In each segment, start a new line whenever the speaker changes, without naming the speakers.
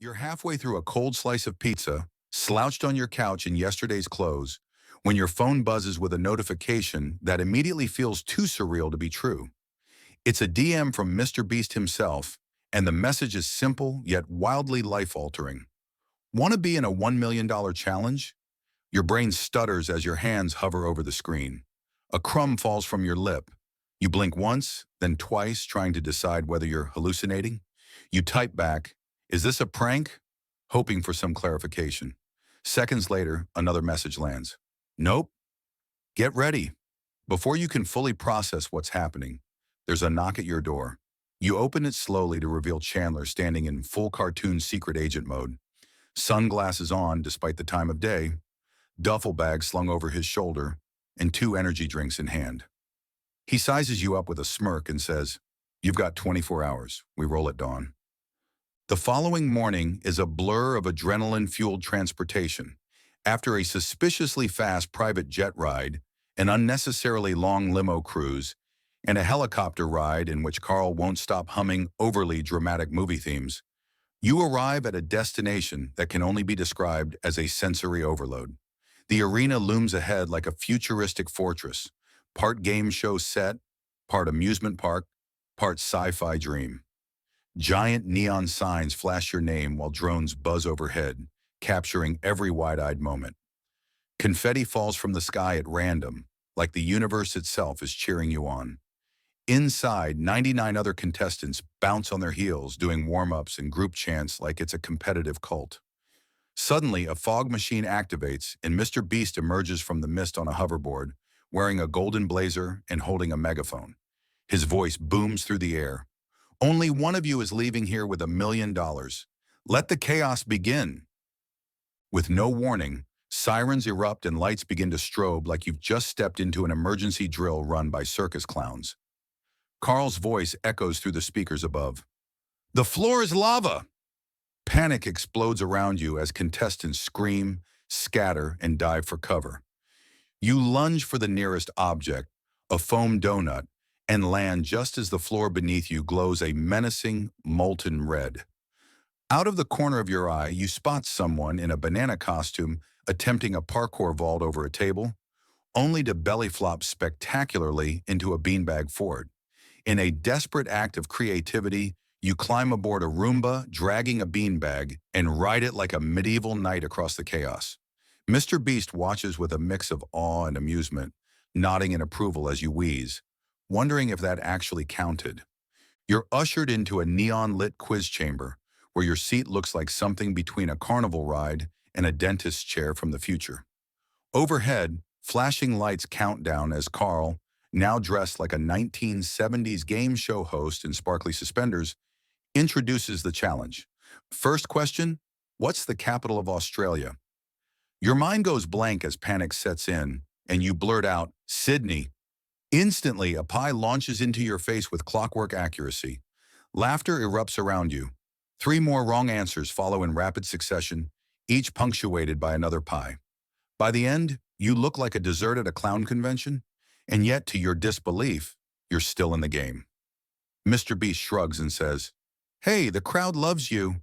You're halfway through a cold slice of pizza, slouched on your couch in yesterday's clothes, when your phone buzzes with a notification that immediately feels too surreal to be true. It's a DM from Mr. Beast himself, and the message is simple yet wildly life-altering. Want to be in a $1 million challenge? Your brain stutters as your hands hover over the screen. A crumb falls from your lip. You blink once, then twice, trying to decide whether you're hallucinating. You type back, "Is this a prank?" hoping for some clarification. Seconds later, another message lands. "Nope. Get ready." Before you can fully process what's happening, there's a knock at your door. You open it slowly to reveal Chandler standing in full cartoon secret agent mode. Sunglasses on despite the time of day, duffel bag slung over his shoulder, and 2 energy drinks in hand. He sizes you up with a smirk and says, "You've got 24 hours. We roll at dawn." The following morning is a blur of adrenaline-fueled transportation. After a suspiciously fast private jet ride, an unnecessarily long limo cruise, and a helicopter ride in which Carl won't stop humming overly dramatic movie themes, you arrive at a destination that can only be described as a sensory overload. The arena looms ahead like a futuristic fortress, part game show set, part amusement park, part sci-fi dream. Giant neon signs flash your name while drones buzz overhead, capturing every wide-eyed moment. Confetti falls from the sky at random, like the universe itself is cheering you on. Inside, 99 other contestants bounce on their heels, doing warm-ups and group chants like it's a competitive cult. Suddenly, a fog machine activates, and Mr. Beast emerges from the mist on a hoverboard, wearing a golden blazer and holding a megaphone. His voice booms through the air. "Only one of you is leaving here with $1 million. Let the chaos begin." With no warning, sirens erupt and lights begin to strobe like you've just stepped into an emergency drill run by circus clowns. Carl's voice echoes through the speakers above. "The floor is lava!" Panic explodes around you as contestants scream, scatter, and dive for cover. You lunge for the nearest object, a foam donut, and land just as the floor beneath you glows a menacing, molten red. Out of the corner of your eye, you spot someone in a banana costume attempting a parkour vault over a table, only to belly flop spectacularly into a beanbag fort. In a desperate act of creativity, you climb aboard a Roomba, dragging a beanbag, and ride it like a medieval knight across the chaos. Mr. Beast watches with a mix of awe and amusement, nodding in approval as you wheeze, wondering if that actually counted. You're ushered into a neon-lit quiz chamber, where your seat looks like something between a carnival ride and a dentist's chair from the future. Overhead, flashing lights count down as Carl, now dressed like a 1970s game show host in sparkly suspenders, introduces the challenge. First question, what's the capital of Australia? Your mind goes blank as panic sets in, and you blurt out, "Sydney." Instantly, a pie launches into your face with clockwork accuracy. Laughter erupts around you. 3 more wrong answers follow in rapid succession, each punctuated by another pie. By the end, you look like a dessert at a clown convention, and yet, to your disbelief, you're still in the game. Mr. Beast shrugs and says, "Hey, the crowd loves you."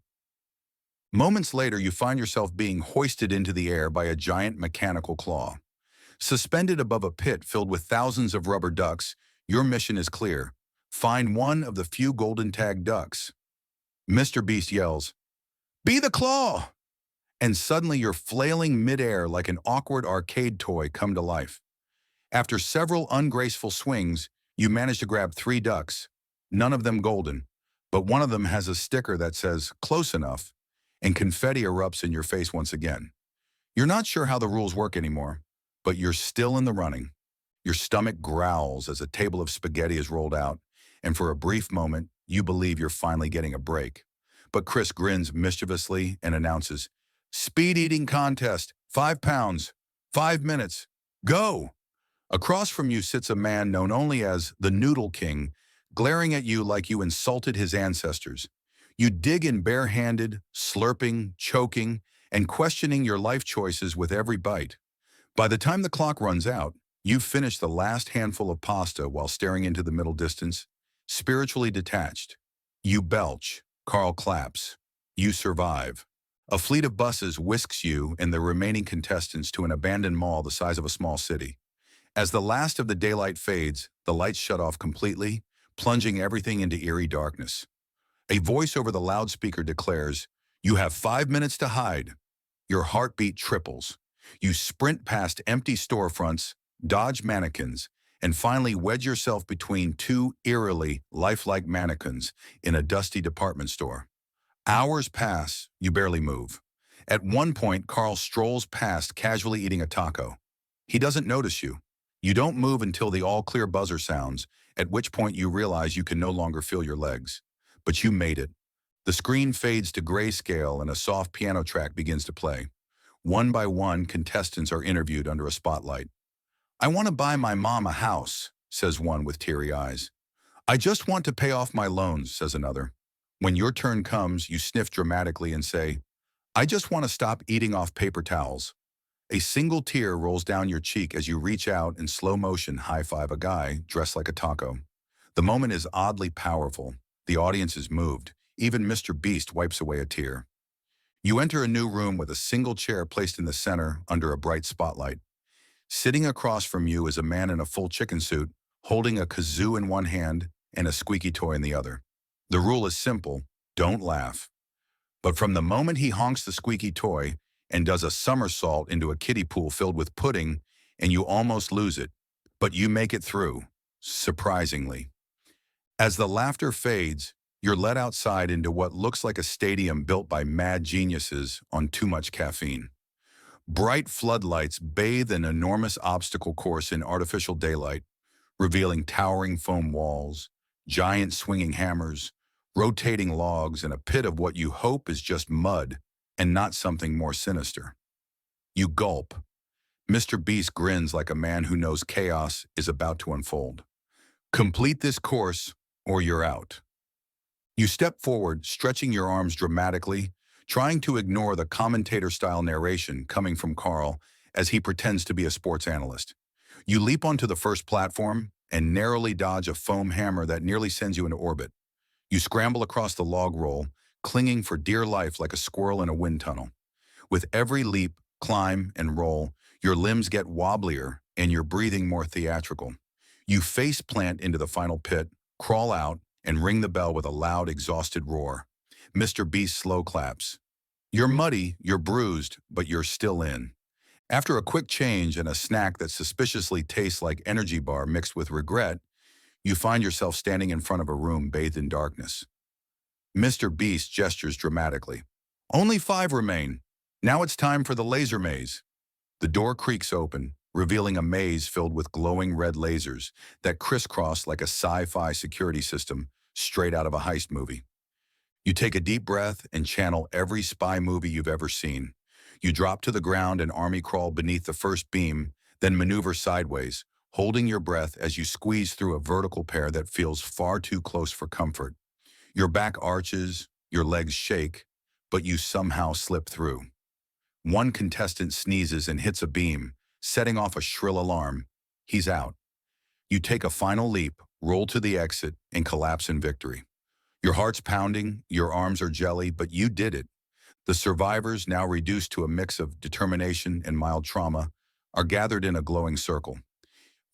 Moments later, you find yourself being hoisted into the air by a giant mechanical claw. Suspended above a pit filled with thousands of rubber ducks, your mission is clear. Find one of the few golden tag ducks. Mr. Beast yells, "Be the claw!" And suddenly you're flailing midair like an awkward arcade toy come to life. After several ungraceful swings, you manage to grab 3 ducks, none of them golden, but one of them has a sticker that says, "Close enough," and confetti erupts in your face once again. You're not sure how the rules work anymore, but you're still in the running. Your stomach growls as a table of spaghetti is rolled out, and for a brief moment, you believe you're finally getting a break. But Chris grins mischievously and announces, "Speed eating contest, 5 pounds, 5 minutes, go!" Across from you sits a man known only as the Noodle King, glaring at you like you insulted his ancestors. You dig in barehanded, slurping, choking, and questioning your life choices with every bite. By the time the clock runs out, you've finished the last handful of pasta while staring into the middle distance, spiritually detached. You belch. Carl claps. You survive. A fleet of buses whisks you and the remaining contestants to an abandoned mall the size of a small city. As the last of the daylight fades, the lights shut off completely, plunging everything into eerie darkness. A voice over the loudspeaker declares, "You have 5 minutes to hide." Your heartbeat triples. You sprint past empty storefronts, dodge mannequins, and finally wedge yourself between two eerily lifelike mannequins in a dusty department store. Hours pass, you barely move. At one point, Carl strolls past casually eating a taco. He doesn't notice you. You don't move until the all-clear buzzer sounds, at which point you realize you can no longer feel your legs. But you made it. The screen fades to grayscale and a soft piano track begins to play. One by one, contestants are interviewed under a spotlight. "I want to buy my mom a house," says one with teary eyes. "I just want to pay off my loans," says another. When your turn comes, you sniff dramatically and say, "I just want to stop eating off paper towels." A single tear rolls down your cheek as you reach out and slow motion high-five a guy dressed like a taco. The moment is oddly powerful. The audience is moved. Even Mr. Beast wipes away a tear. You enter a new room with a single chair placed in the center under a bright spotlight. Sitting across from you is a man in a full chicken suit, holding a kazoo in one hand and a squeaky toy in the other. The rule is simple: don't laugh. But from the moment he honks the squeaky toy and does a somersault into a kiddie pool filled with pudding, and you almost lose it, but you make it through, surprisingly. As the laughter fades, you're led outside into what looks like a stadium built by mad geniuses on too much caffeine. Bright floodlights bathe an enormous obstacle course in artificial daylight, revealing towering foam walls, giant swinging hammers, rotating logs, and a pit of what you hope is just mud and not something more sinister. You gulp. Mr. Beast grins like a man who knows chaos is about to unfold. Complete this course, or you're out. You step forward, stretching your arms dramatically, trying to ignore the commentator-style narration coming from Carl as he pretends to be a sports analyst. You leap onto the first platform and narrowly dodge a foam hammer that nearly sends you into orbit. You scramble across the log roll, clinging for dear life like a squirrel in a wind tunnel. With every leap, climb, and roll, your limbs get wobblier and your breathing more theatrical. You face plant into the final pit, crawl out, and ring the bell with a loud, exhausted roar. Mr. Beast slow claps. You're muddy, you're bruised, but you're still in. After a quick change and a snack that suspiciously tastes like energy bar mixed with regret, you find yourself standing in front of a room bathed in darkness. Mr. Beast gestures dramatically. "Only 5 remain. Now it's time for the laser maze." The door creaks open, revealing a maze filled with glowing red lasers that crisscross like a sci-fi security system straight out of a heist movie. You take a deep breath and channel every spy movie you've ever seen. You drop to the ground and army crawl beneath the first beam, then maneuver sideways, holding your breath as you squeeze through a vertical pair that feels far too close for comfort. Your back arches, your legs shake, but you somehow slip through. One contestant sneezes and hits a beam, setting off a shrill alarm. He's out. You take a final leap, roll to the exit, and collapse in victory. Your heart's pounding, your arms are jelly, but you did it. The survivors, now reduced to a mix of determination and mild trauma, are gathered in a glowing circle.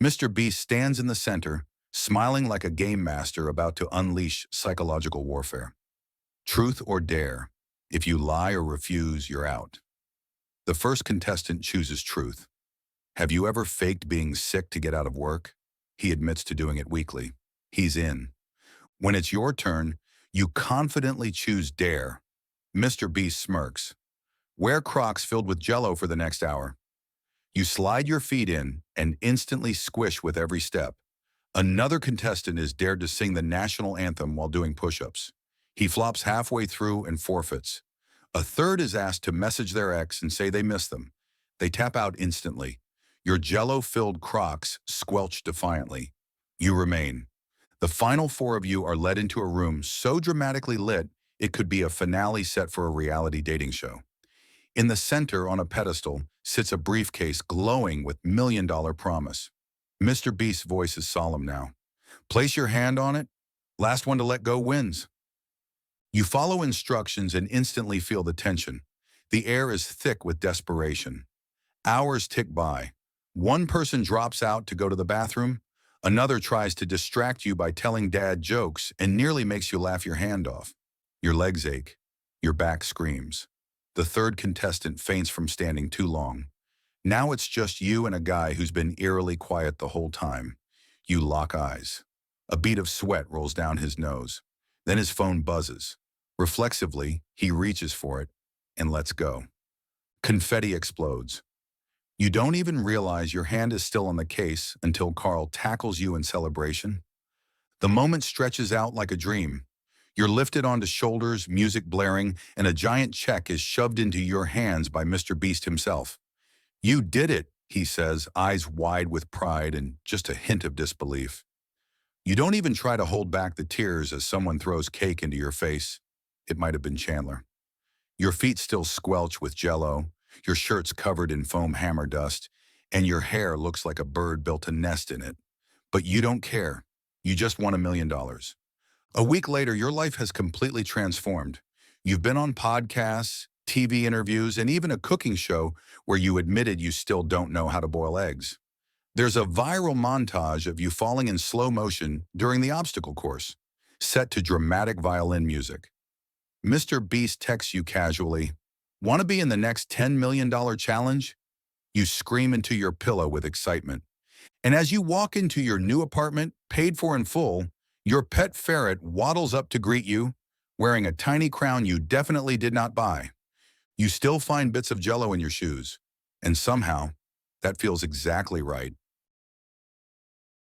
Mr. Beast stands in the center, smiling like a game master about to unleash psychological warfare. Truth or dare. If you lie or refuse, you're out. The first contestant chooses truth. Have you ever faked being sick to get out of work? He admits to doing it weekly. He's in. When it's your turn, you confidently choose dare. Mr. Beast smirks. Wear Crocs filled with Jello for the next hour. You slide your feet in and instantly squish with every step. Another contestant is dared to sing the national anthem while doing push-ups. He flops halfway through and forfeits. A third is asked to message their ex and say they miss them. They tap out instantly. Your Jello-filled Crocs squelch defiantly. You remain. The final 4 of you are led into a room so dramatically lit it could be a finale set for a reality dating show. In the center, on a pedestal, sits a briefcase glowing with $1,000,000 promise. Mr. Beast's voice is solemn now. Place your hand on it. Last one to let go wins. You follow instructions and instantly feel the tension. The air is thick with desperation. Hours tick by. One person drops out to go to the bathroom. Another tries to distract you by telling dad jokes and nearly makes you laugh your hand off. Your legs ache. Your back screams. The third contestant faints from standing too long. Now it's just you and a guy who's been eerily quiet the whole time. You lock eyes. A bead of sweat rolls down his nose. Then his phone buzzes. Reflexively, he reaches for it and lets go. Confetti explodes. You don't even realize your hand is still on the case until Carl tackles you in celebration. The moment stretches out like a dream. You're lifted onto shoulders, music blaring, and a giant check is shoved into your hands by Mr. Beast himself. "You did it," he says, eyes wide with pride and just a hint of disbelief. You don't even try to hold back the tears as someone throws cake into your face. It might have been Chandler. Your feet still squelch with Jello, your shirt's covered in foam hammer dust, and your hair looks like a bird built a nest in it. But you don't care. You just won $1 million. A week later, your life has completely transformed. You've been on podcasts, TV interviews, and even a cooking show where you admitted you still don't know how to boil eggs. There's a viral montage of you falling in slow motion during the obstacle course, set to dramatic violin music. Mr. Beast texts you casually, "Want to be in the next $10 million challenge?" You scream into your pillow with excitement. And as you walk into your new apartment, paid for in full, your pet ferret waddles up to greet you, wearing a tiny crown you definitely did not buy. You still find bits of Jello in your shoes. And somehow, that feels exactly right.